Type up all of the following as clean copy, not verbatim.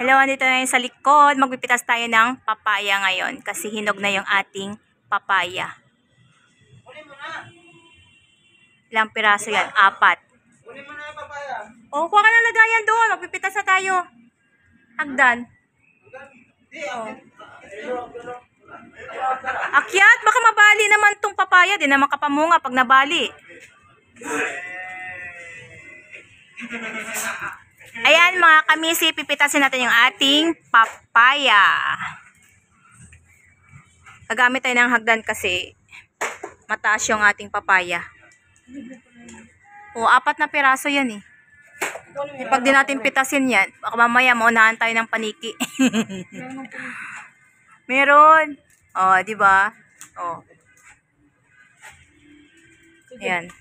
Hello, andito na sa likod. Magpipitas tayo ng papaya ngayon kasi hinog na yung ating papaya. Ilang piraso yan? 4. O, kuha ka ng lagayan doon. Magpipitas na tayo. Hagdan. Oh. Akyat, baka mabali naman tong papaya. Di naman kapamunga pag nabali. Ayan mga kamisi, pipitasin natin yung ating papaya. Gagamit tayo ng hagdan kasi mataas yung ating papaya. O, 4 na piraso yan eh. Pag di natin pitasin yan, baka mamaya maunahan tayo ng paniki. Meron. O, diba? O. Ayan.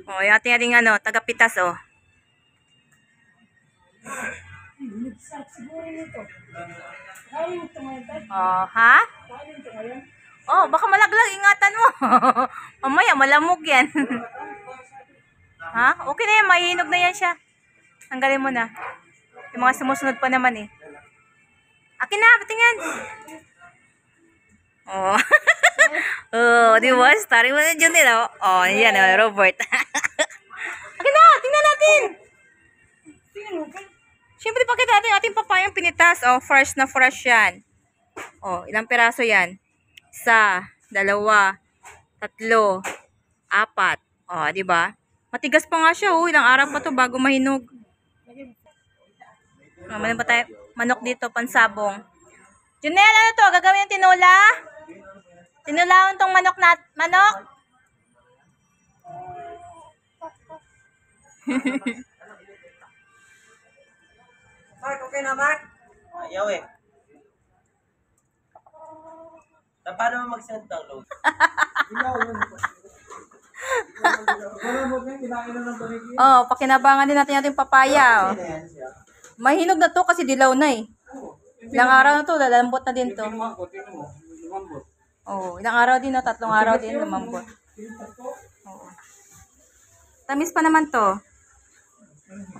O, yung ating ano, tagapitas o. Oh, ha? Oh, baka malaglag, ingatan mo. Mamaya malamog yan. Ha? Okay na yan, mahihinog na yan siya. Tanggalin mo na. Yung mga sumusunod pa naman eh. Akin na, patingin. Oh. Oh, di ba? Starring mo na dyan nila. Oh, yan, Robert. Akin na, tingnan natin. Siyempre, pakita natin ating papayang pinitas. Oh, fresh na fresh yan. Oh, ilang piraso yan? 1, 2, 3, 4. Oh, di ba? Matigas pa nga siya. Oh, ilang araw pa to bago mahinog. Meron pa tayo manok dito, pansabong. Junel, ano to? Gagawin yung tinola? Tinulaon tong manok na manok. Mark, okay na Mark? Ayaw eh. Paano mo mag-send ng load? Oh, pakinabangan din natin ating papaya. Oh. Mahinog na to kasi dilaw na eh. Ilang araw na to, lalambot na din to. Oh, ilang araw din na, 3 araw din lumambot. Oh. Tamis pa naman to.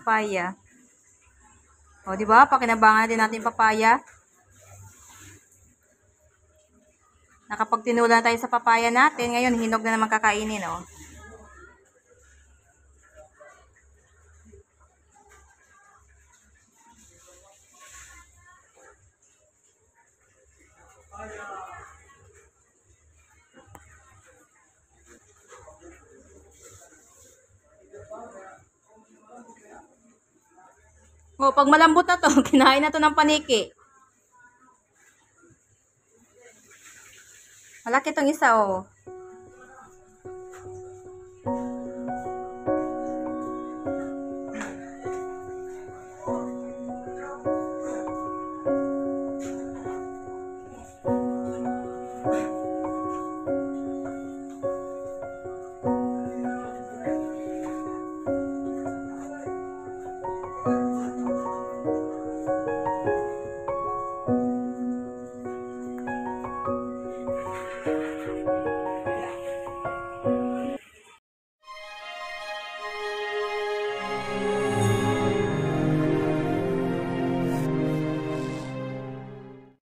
Papaya. O, di ba? Pakinabangan din natin papaya. Nakapagtinula tayo sa papaya natin. Ngayon, hinog na naman kakainin, o. O, pag malambot na to, kinain na to ng paniki. Malaki tong isa, oh.